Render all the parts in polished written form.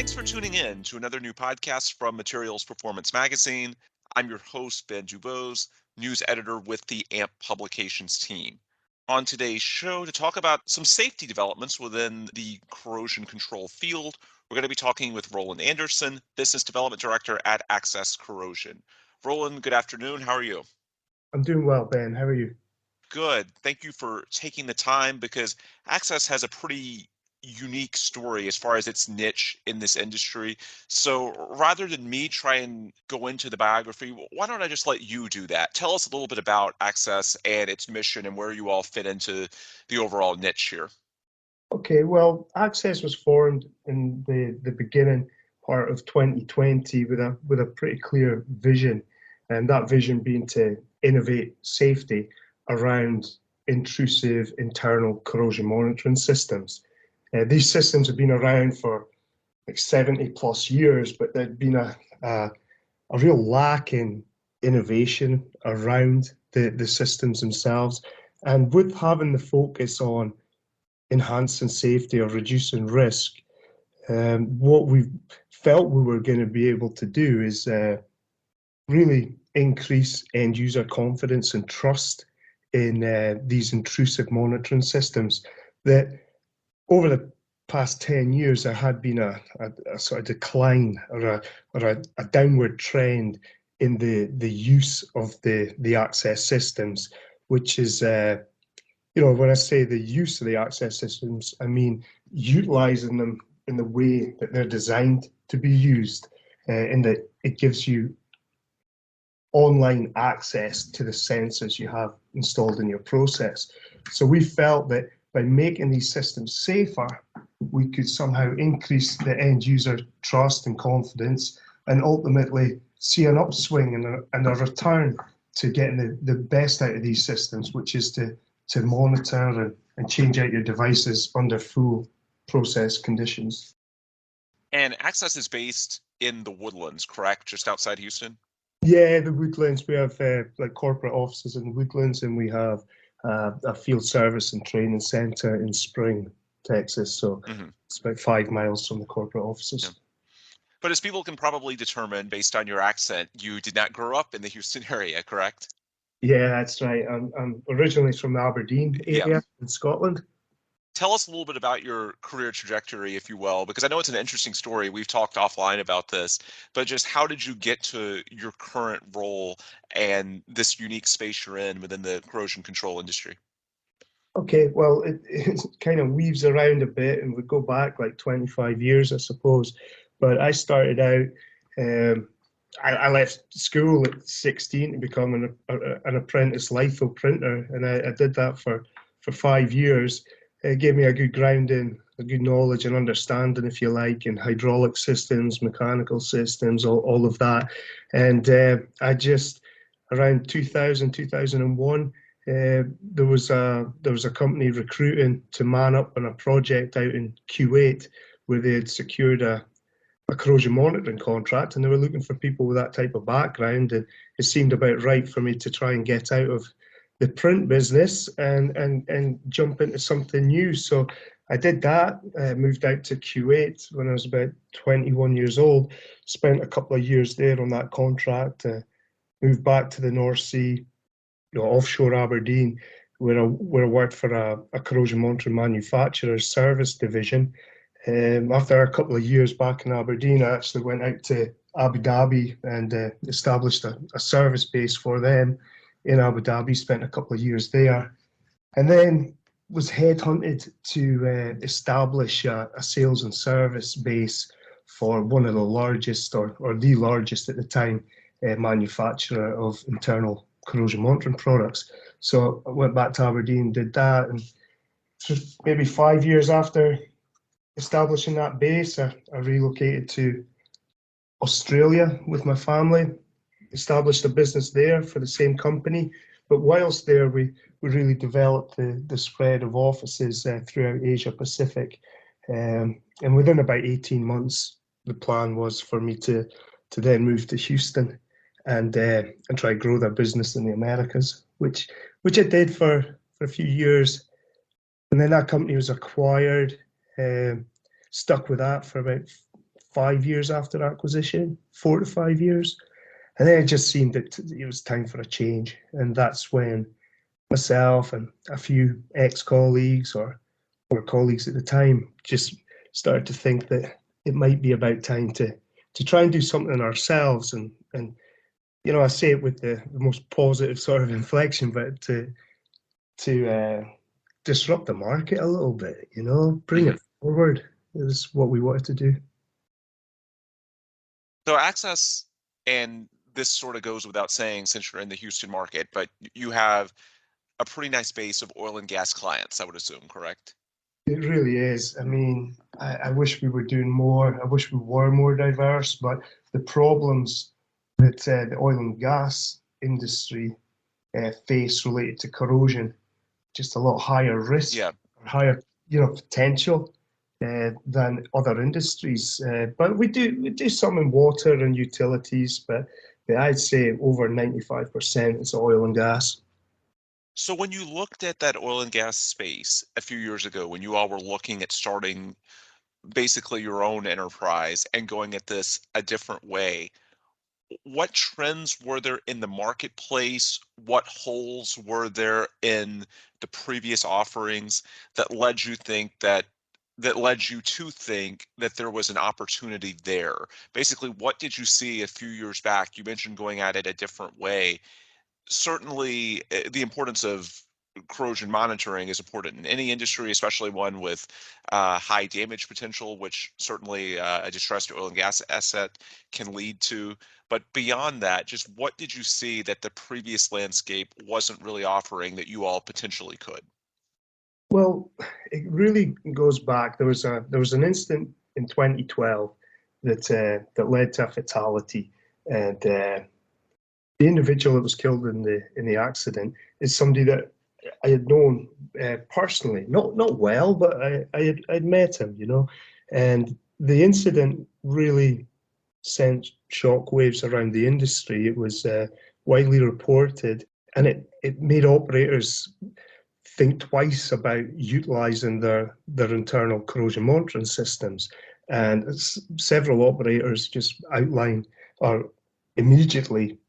Thanks for tuning in to another new podcast from Materials Performance Magazine. I'm your host, Ben Dubose, news editor with the AMP Publications team. On today's show, to talk about some safety developments within the corrosion control field, we're going to be talking with Roland Anderson, Business Development Director at Access Corrosion. Roland, good afternoon. How are you? I'm doing well, Ben. How are you? Good. Thank you for taking the time because Access has a pretty unique story as far as its niche in this industry. So rather than me try and go into the biography, why don't I just let you do that? Tell us a little bit about Access and its mission and where you all fit into the overall niche here. Okay, well, Access was formed in the beginning part of 2020 with a pretty clear vision, and that vision being to innovate safety around intrusive internal corrosion monitoring systems. These systems have been around for like 70 plus years, but there'd been a real lack in innovation around the systems themselves. And with having the focus on enhancing safety or reducing risk, what we felt we were going to be able to do is really increase end user confidence and trust in these intrusive monitoring systems. That over the past 10 years, there had been a sort of decline or a downward trend in the use of the access systems, which is when I say the use of the access systems, I mean utilizing them in the way that they're designed to be used, in that it gives you online access to the sensors you have installed in your process. So we felt that by making these systems safer, we could somehow increase the end user trust and confidence and ultimately see an upswing and a return to getting the best out of these systems, which is to monitor and change out your devices under full process conditions. And Access is based in the Woodlands, correct? Just outside Houston? Yeah, the Woodlands. We have like corporate offices in the Woodlands, and we have a field service and training center in Spring, Texas. So It's about 5 miles from the corporate offices. Yeah. But as people can probably determine based on your accent, you did not grow up in the Houston area, correct? Yeah, that's right. I'm originally from the Aberdeen area in Scotland. Tell us a little bit about your career trajectory, if you will, because I know it's an interesting story. We've talked offline about this, but just how did you get to your current role and this unique space you're in within the corrosion control industry? Okay, well, it kind of weaves around a bit, and we go back like 25 years, I suppose. But I started out, I left school at 16 to become an apprentice litho printer, and I did that for 5 years. It gave me a good grounding, a good knowledge and understanding, if you like, in hydraulic systems, mechanical systems, all of that. And I just, around 2000, 2001, there was a company recruiting to man up on a project out in Kuwait where they had secured a corrosion monitoring contract, and they were looking for people with that type of background, and it seemed about right for me to try and get out of the print business and jump into something new. So I did that. Moved out to Kuwait when I was about 21 years old. Spent a couple of years there on that contract. Moved back to the North Sea, offshore Aberdeen, where I worked for a corrosion monitoring manufacturer service division. After a couple of years back in Aberdeen, I actually went out to Abu Dhabi and established a service base for them in Abu Dhabi, spent a couple of years there, and then was headhunted to establish a sales and service base for one of the largest, or the largest at the time, manufacturer of internal corrosion monitoring products. So I went back to Aberdeen, did that, and maybe 5 years after establishing that base, I relocated to Australia with my family, established a business there for the same company. But whilst there, we really developed the spread of offices throughout Asia Pacific. And within about 18 months, the plan was for me to then move to Houston and try to grow their business in the Americas, which I did for a few years. And then that company was acquired, stuck with that for about 5 years after acquisition, 4 to 5 years. And then it just seemed that it was time for a change. And that's when myself and a few ex-colleagues or colleagues at the time just started to think that it might be about time to try and do something ourselves. And I say it with the most positive sort of inflection, but to disrupt the market a little bit, bring it forward is what we wanted to do. So Access, and this sort of goes without saying since you're in the Houston market, but you have a pretty nice base of oil and gas clients, I would assume, correct? It really is. I mean, I wish we were doing more. I wish we were more diverse, but the problems that the oil and gas industry face related to corrosion, just a lot higher risk, Yeah. higher potential than other industries. But we do some in water and utilities, but I'd say over 95% is oil and gas. So when you looked at that oil and gas space a few years ago, when you all were looking at starting basically your own enterprise and going at this a different way, what trends were there in the marketplace? What holes were there in the previous offerings that led you to think that there was an opportunity there? Basically, what did you see a few years back? You mentioned going at it a different way. Certainly, the importance of corrosion monitoring is important in any industry, especially one with high damage potential, which certainly a distressed oil and gas asset can lead to. But beyond that, just what did you see that the previous landscape wasn't really offering that you all potentially could? Well, it really goes back. There was an incident in 2012 that led to a fatality, and the individual that was killed in the accident is somebody that I had known personally, not well, but I'd met him, and the incident really sent shockwaves around the industry. It was widely reported, and it made operators think twice about utilising their internal corrosion monitoring systems. And several operators just outlined or immediately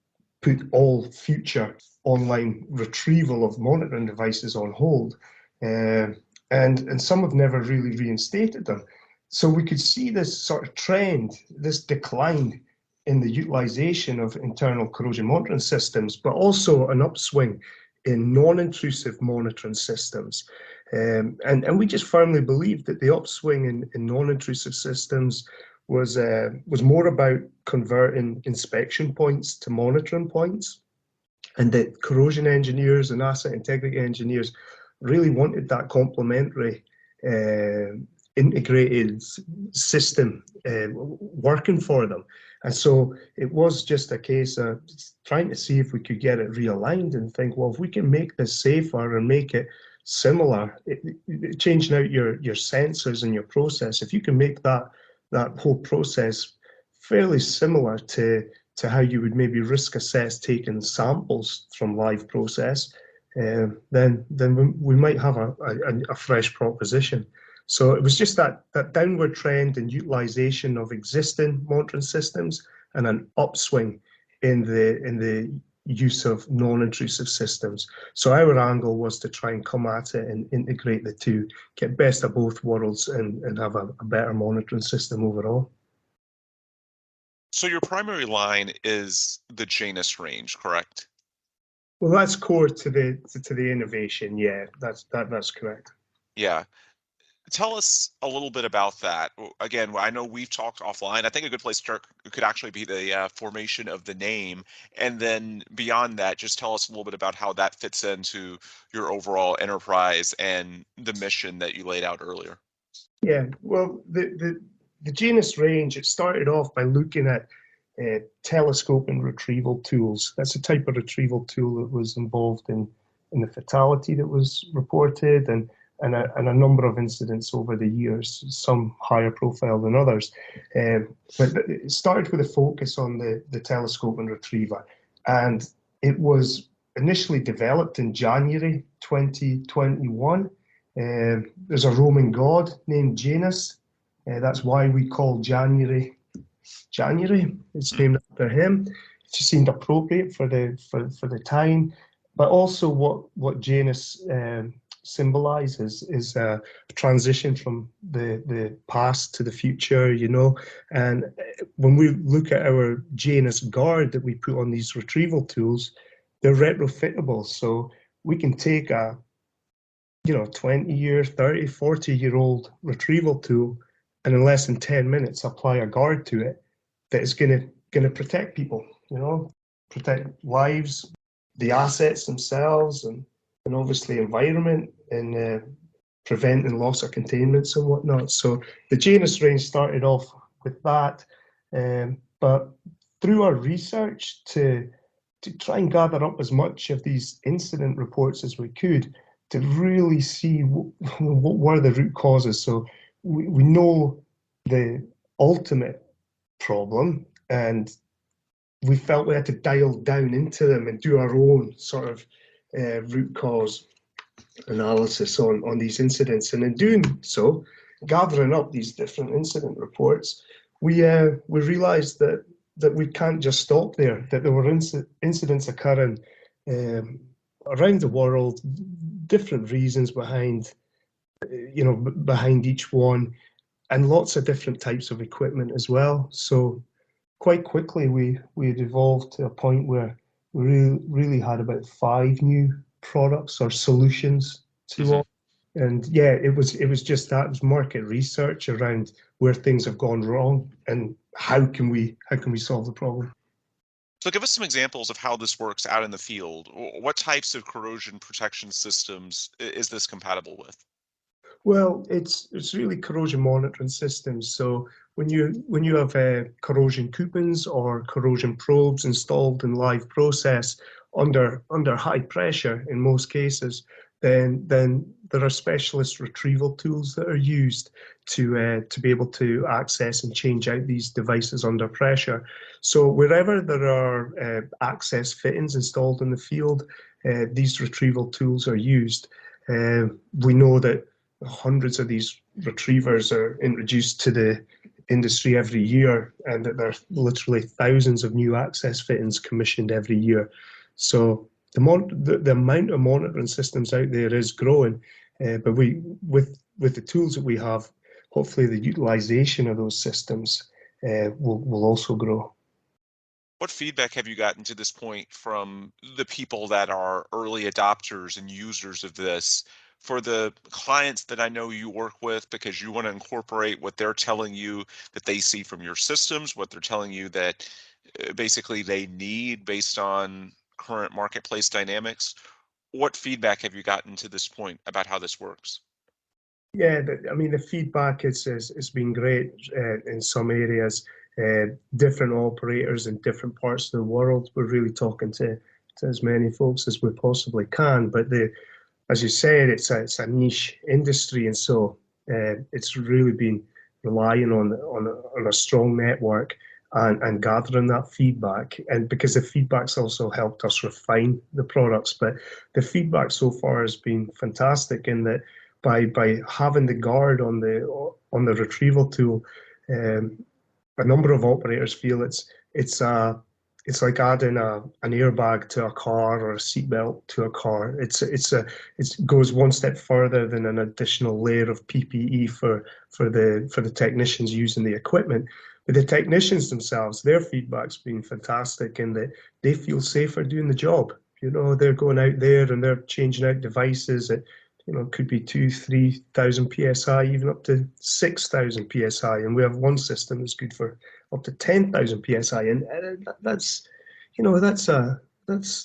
put all future online retrieval of monitoring devices on hold. And some have never really reinstated them. So we could see this sort of trend, this decline in the utilization of internal corrosion monitoring systems, but also an upswing in non-intrusive monitoring systems. And we just firmly believe that the upswing in non-intrusive systems was more about converting inspection points to monitoring points, and that corrosion engineers and asset integrity engineers really wanted that complementary integrated system working for them. And so it was just a case of trying to see if we could get it realigned and think, well, if we can make this safer and make it similar, changing out your sensors and your process, if you can make that whole process fairly similar to how you would maybe risk assess taking samples from live process, then we might have a fresh proposition. So it was just that downward trend in utilization of existing monitoring systems and an upswing in the use of non-intrusive systems. So our angle was to try and come at it and integrate the two, get best of both worlds and have a better monitoring system overall. So your primary line is the Janus range, correct? Well, that's core to the innovation. Yeah, that's correct. Yeah. Tell us a little bit about that. Again, I know we've talked offline. I think a good place to start could actually be the formation of the name. And then beyond that, just tell us a little bit about how that fits into your overall enterprise and the mission that you laid out earlier. Yeah, well, the Janus range, it started off by looking at telescope and retrieval tools. That's a type of retrieval tool that was involved in the fatality that was reported and a number of incidents over the years, some higher profile than others. But it started with a focus on the telescope and retriever. And it was initially developed in January 2021. There's a Roman god named Janus. That's why we call January January. It's named after him. It just seemed appropriate for the time, but also what Janus symbolizes is a transition from the past to the future, you know. And when we look at our Janus guard that we put on these retrieval tools, they're retrofittable. So we can take a 20-year, 30, 40-year-old retrieval tool and in less than 10 minutes apply a guard to it that is gonna protect people, you know, protect lives, the assets themselves, and obviously environment, and preventing loss of containments and whatnot. So the Janus range started off with that, but through our research to try and gather up as much of these incident reports as we could to really see what were the root causes. So we know the ultimate problem, and we felt we had to dial down into them and do our own sort of root cause analysis on these incidents. And in doing so, gathering up these different incident reports, we realized that we can't just stop there, that there were incidents occurring around the world, different reasons behind each one, and lots of different types of equipment as well. So quite quickly we had evolved to a point where we really had about 5 new products or solutions to all. And yeah, it was just that. It was market research around where things have gone wrong and how can we solve the problem. So give us some examples of how this works out in the field. What types of corrosion protection systems is this compatible with? Well, it's really corrosion monitoring systems. So when you have corrosion coupons or corrosion probes installed in live process under high pressure in most cases, then there are specialist retrieval tools that are used to be able to access and change out these devices under pressure. So wherever there are access fittings installed in the field, these retrieval tools are used. We know that hundreds of these retrievers are introduced to the industry every year, and that there are literally thousands of new access fittings commissioned every year. So the amount of monitoring systems out there is growing, but with the tools that we have, hopefully the utilization of those systems will also grow. What feedback have you gotten to this point from the people that are early adopters and users of this? For the clients that I know you work with, because you want to incorporate what they're telling you that they see from your systems, what they're telling you that basically they need based on current marketplace dynamics. What feedback have you gotten to this point about how this works? Yeah, I mean, the feedback has been great in some areas. Different operators in different parts of the world. We're really talking to as many folks as we possibly can. But as you said, it's a niche industry, and so it's really been relying on a strong network and gathering that feedback. And because the feedback's also helped us refine the products, but the feedback so far has been fantastic in that by having the guard on the retrieval tool, a number of operators feel it's like adding an airbag to a car or a seatbelt to a car. It goes one step further than an additional layer of PPE for the technicians using the equipment. But the technicians themselves, their feedback's been fantastic in that they feel safer doing the job. You know, they're going out there and they're changing out devices at, could be 2,000-3,000 psi, even up to 6,000 psi, and we have one system that's good for up to 10,000 psi, and that's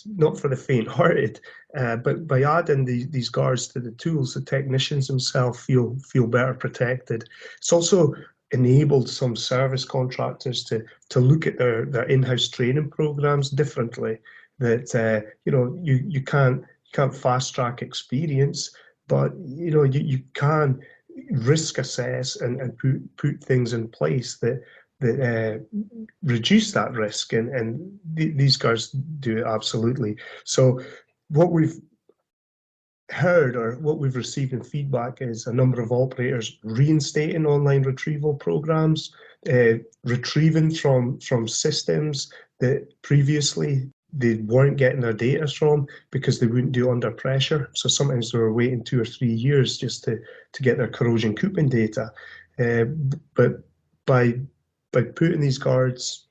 not for the faint-hearted. But by adding these guards to the tools, the technicians themselves feel better protected. It's also enabled some service contractors to look at their in-house training programs differently. That you can't fast track experience, but you can risk assess and put things in place that reduce that risk, and these guys do it absolutely. So what we've heard or what we've received in feedback is a number of operators reinstating online retrieval programs retrieving from systems that previously they weren't getting their data from because they wouldn't do it under pressure. So sometimes they were waiting 2 or 3 years just to get their corrosion couping data. But by putting these guards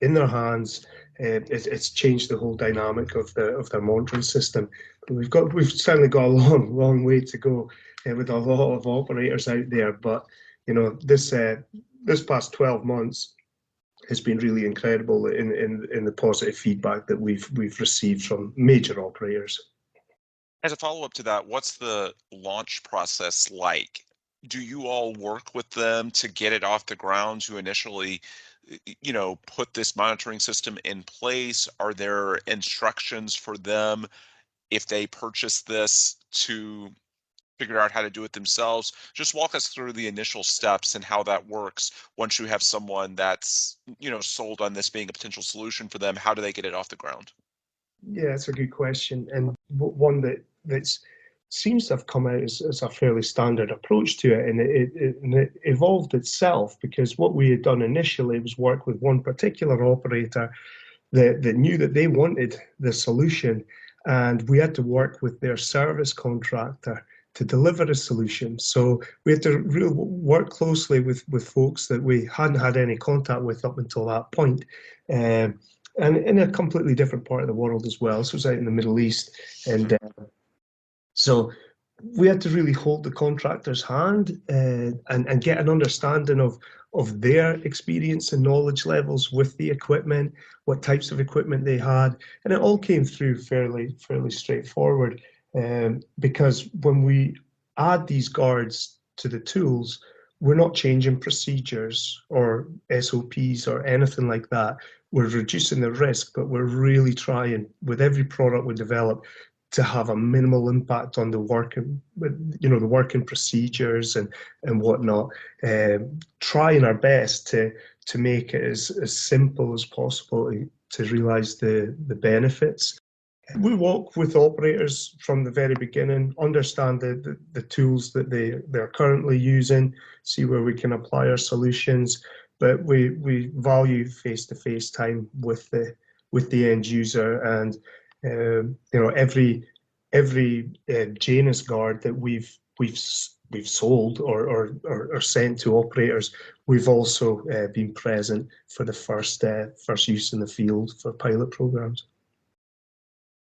in their hands, it's changed the whole dynamic of their monitoring system. But we've certainly got a long way to go with a lot of operators out there. But this past 12 months has been really incredible in the positive feedback that we've received from major operators. As a follow-up to that, what's the launch process like? Do you all work with them to get it off the ground, to initially, put this monitoring system in place? Are there instructions for them if they purchase this to figure out how to do it themselves? Just walk us through the initial steps and how that works once you have someone that's, sold on this being a potential solution for them. How do they get it off the ground? Yeah, it's a good question, and one that seems to have come out as a fairly standard approach to it, and it evolved itself because what we had done initially was work with one particular operator that knew that they wanted the solution, and we had to work with their service contractor to deliver a solution. So we had to really work closely with folks that we hadn't had any contact with up until that point. And in a completely different part of the world as well. So it was out in the Middle East. And so we had to really hold the contractor's hand and get an understanding of their experience and knowledge levels with the equipment, what types of equipment they had. And it all came through fairly straightforward because when we add these guards to the tools, we're not changing procedures or SOPs or anything like that. We're reducing the risk, but we're really trying with every product we develop to have a minimal impact on the working, the working procedures and whatnot. Trying our best to make it as simple as possible to realise the benefits. We work with operators from the very beginning, understand the tools that they're currently using, see where we can apply our solutions, but we value face-to-face time with the end user, and every Janus guard that we've sold or sent to operators, we've also been present for the first use in the field for pilot programs.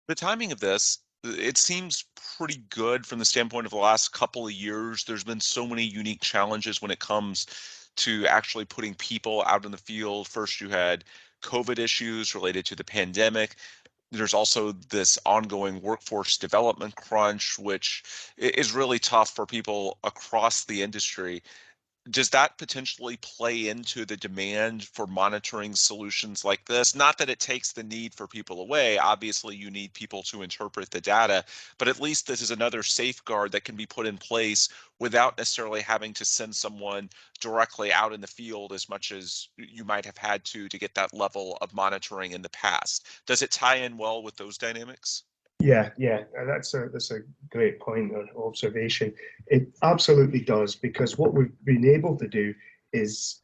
The timing of this, it seems pretty good from the standpoint of the last couple of years. There's been so many unique challenges when it comes to actually putting people out in the field. First, you had COVID issues related to the pandemic. There's also this ongoing workforce development crunch, which is really tough for people across the industry. Does that potentially play into the demand for monitoring solutions like this? Not that it takes the need for people away. Obviously, you need people to interpret the data, but at least this is another safeguard that can be put in place without necessarily having to send someone directly out in the field as much as you might have had to get that level of monitoring in the past. Does it tie in well with those dynamics? Yeah, that's a great point or observation. It absolutely does, because what we've been able to do is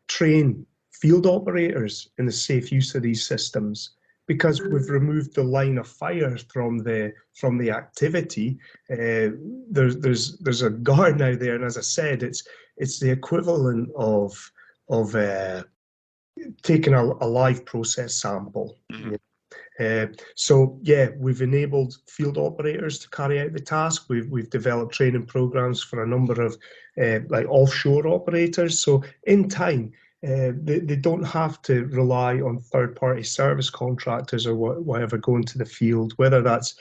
train field operators in the safe use of these systems, because we've removed the line of fire from the activity. There's a guard now there, and as I said, it's the equivalent of taking a live process sample. Mhm. So yeah, we've enabled field operators to carry out the task. We've developed training programs for a number of like offshore operators. So in time, they don't have to rely on third-party service contractors or whatever going to the field, whether that's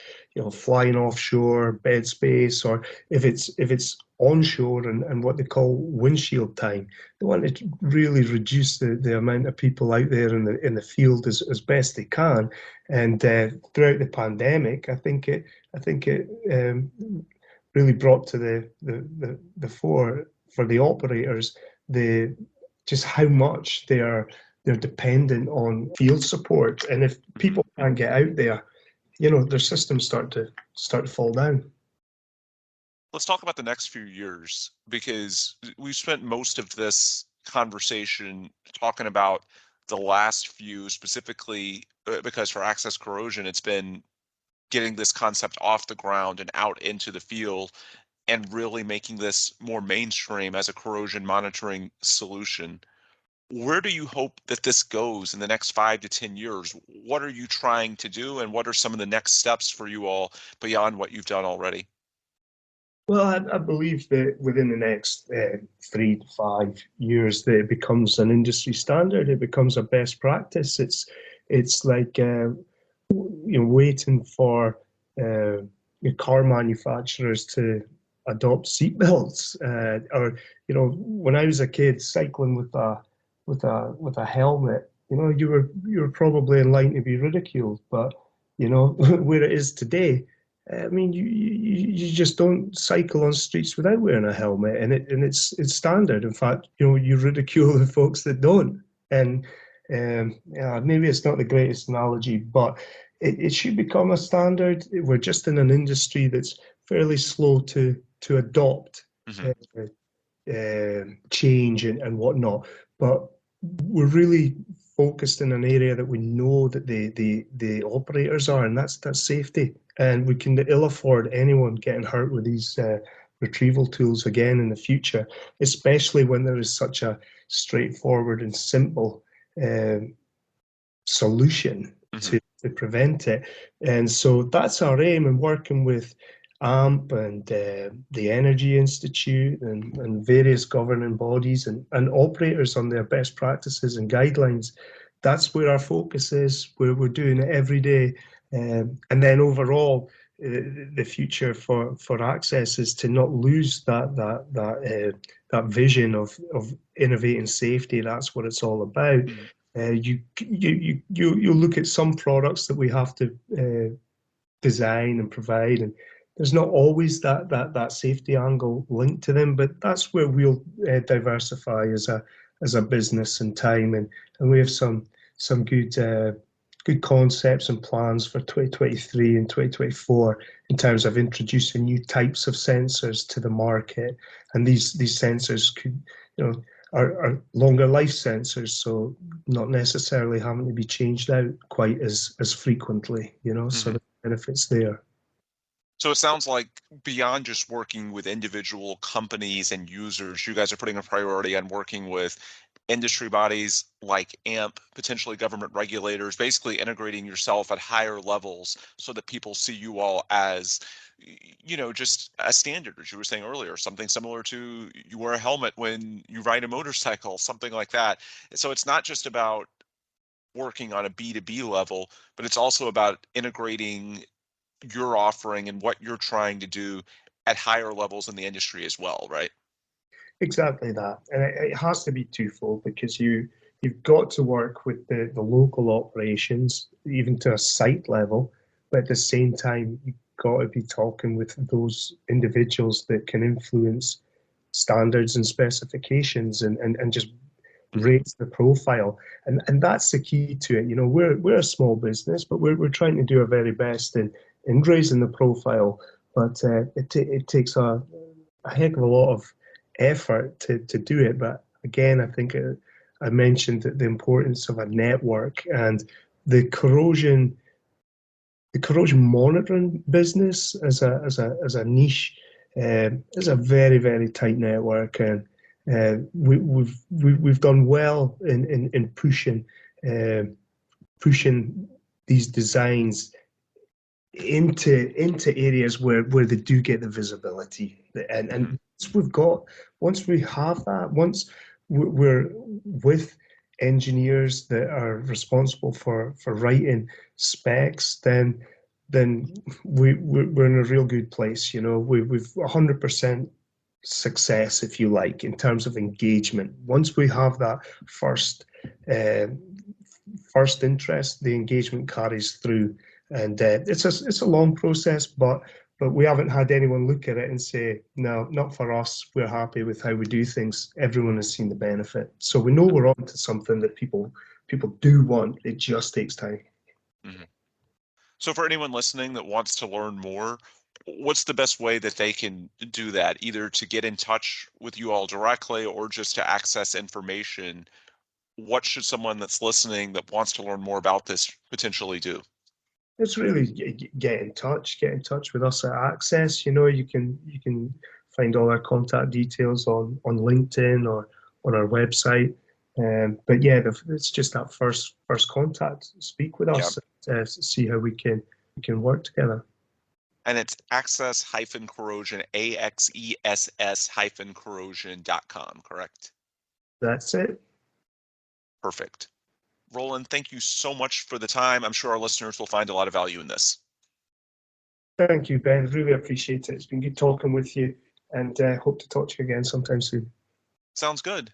flying offshore, bed space, or if it's onshore and what they call windshield time. They want to really reduce the amount of people out there in the field as best they can. And throughout the pandemic, I think it really brought to the fore for the operators just how much they're dependent on field support. And if people can't get out there, their systems start to fall down. Let's talk about the next few years, because we've spent most of this conversation talking about the last few specifically because for access corrosion, it's been getting this concept off the ground and out into the field and really making this more mainstream as a corrosion monitoring solution. Where do you hope that this goes in the next 5 to 10 years? What are you trying to do, and what are some of the next steps for you all beyond what you've done already? Well, I believe that within the next 3 to 5 years, that it becomes an industry standard. It becomes a best practice. It's like waiting for car manufacturers to adopt seatbelts, or when I was a kid cycling with a helmet, you were probably in line to be ridiculed, but where it is today. I mean, you just don't cycle on streets without wearing a helmet, and it's standard. In fact, you ridicule the folks that don't. And yeah, maybe it's not the greatest analogy, but it should become a standard. We're just in an industry that's fairly slow to adopt Mhm. change and whatnot, but we're really focused in an area that we know that the operators are, and that's safety. And we can ill afford anyone getting hurt with these retrieval tools again in the future, especially when there is such a straightforward and simple solution Mhm. to prevent it. And so that's our aim in working with AMP and the Energy Institute and various governing bodies and operators on their best practices and guidelines. That's where our focus is, where we're doing it every day. And then overall, the future for access is to not lose that vision of innovating safety. That's what it's all about. Mhm. You look at some products that we have to design and provide, and there's not always that safety angle linked to them, but that's where we'll diversify as a business in time, and we have some good concepts and plans for 2023 and 2024 in terms of introducing new types of sensors to the market, and these sensors could are longer life sensors, so not necessarily having to be changed out quite as frequently, so Mhm. the benefits there. So it sounds like beyond just working with individual companies and users, you guys are putting a priority on working with industry bodies like AMP, potentially government regulators, basically integrating yourself at higher levels so that people see you all as, just a standard, as you were saying earlier, something similar to you wear a helmet when you ride a motorcycle, something like that. So it's not just about working on a B2B level, but it's also about integrating your offering and what you're trying to do at higher levels in the industry as well, right? Exactly that, and it has to be twofold because you've got to work with the local operations, even to a site level, but at the same time you've got to be talking with those individuals that can influence standards and specifications and just Mhm. raise the profile. And that's the key to it. We're a small business, but we're trying to do our very best in raising the profile. But it takes a heck of a lot of effort to do it. But again, I think I mentioned the importance of a network, and the corrosion the corrosion monitoring business as a niche is a very very tight network, and we've done well in uh, pushing these designs into areas where they do get the visibility, Mhm. and once we have that, once we're with engineers that are responsible for writing specs, then we're in a real good place. We've 100% success, if you like, in terms of engagement. Once we have that uh, first interest, the engagement carries through, and it's a long process, but we haven't had anyone look at it and say, no, not for us. We're happy with how we do things. Everyone has seen the benefit, so we know we're on to something that people do want. It just takes time. Mhm. So for anyone listening that wants to learn more, what's the best way that they can do that, either to get in touch with you all directly or just to access information? What should someone that's listening that wants to learn more about this potentially do? It's really get in touch with us at Access. You know, you can find all our contact details on LinkedIn or on our website. But yeah, it's just that first contact. Speak with Yeah. us, see how we can work together. And it's access-corrosion, AXESS-corrosion.com, correct? That's it. Perfect. Roland, thank you so much for the time. I'm sure our listeners will find a lot of value in this. Thank you, Ben. Really appreciate it. It's been good talking with you, and hope to talk to you again sometime soon. Sounds good.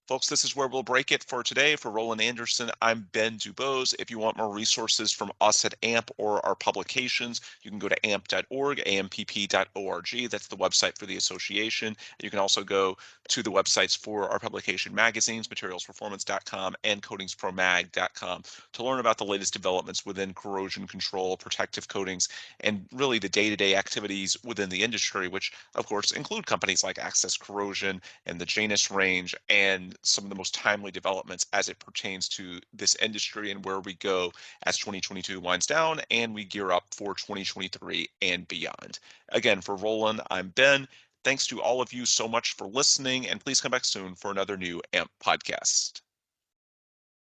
Folks, this is where we'll break it for today. For Roland Anderson, I'm Ben Dubose. If you want more resources from us at AMP or our publications, you can go to amp.org, ampp.org. That's the website for the association. You can also go to the websites for our publication magazines, materialsperformance.com and coatingspromag.com, to learn about the latest developments within corrosion control, protective coatings, and really the day-to-day activities within the industry, which of course include companies like Access Corrosion and the Janus range, and some of the most timely developments as it pertains to this industry and where we go as 2022 winds down and we gear up for 2023 and beyond. Again, for Roland, I'm Ben. Thanks to all of you so much for listening, and please come back soon for another new AMP podcast.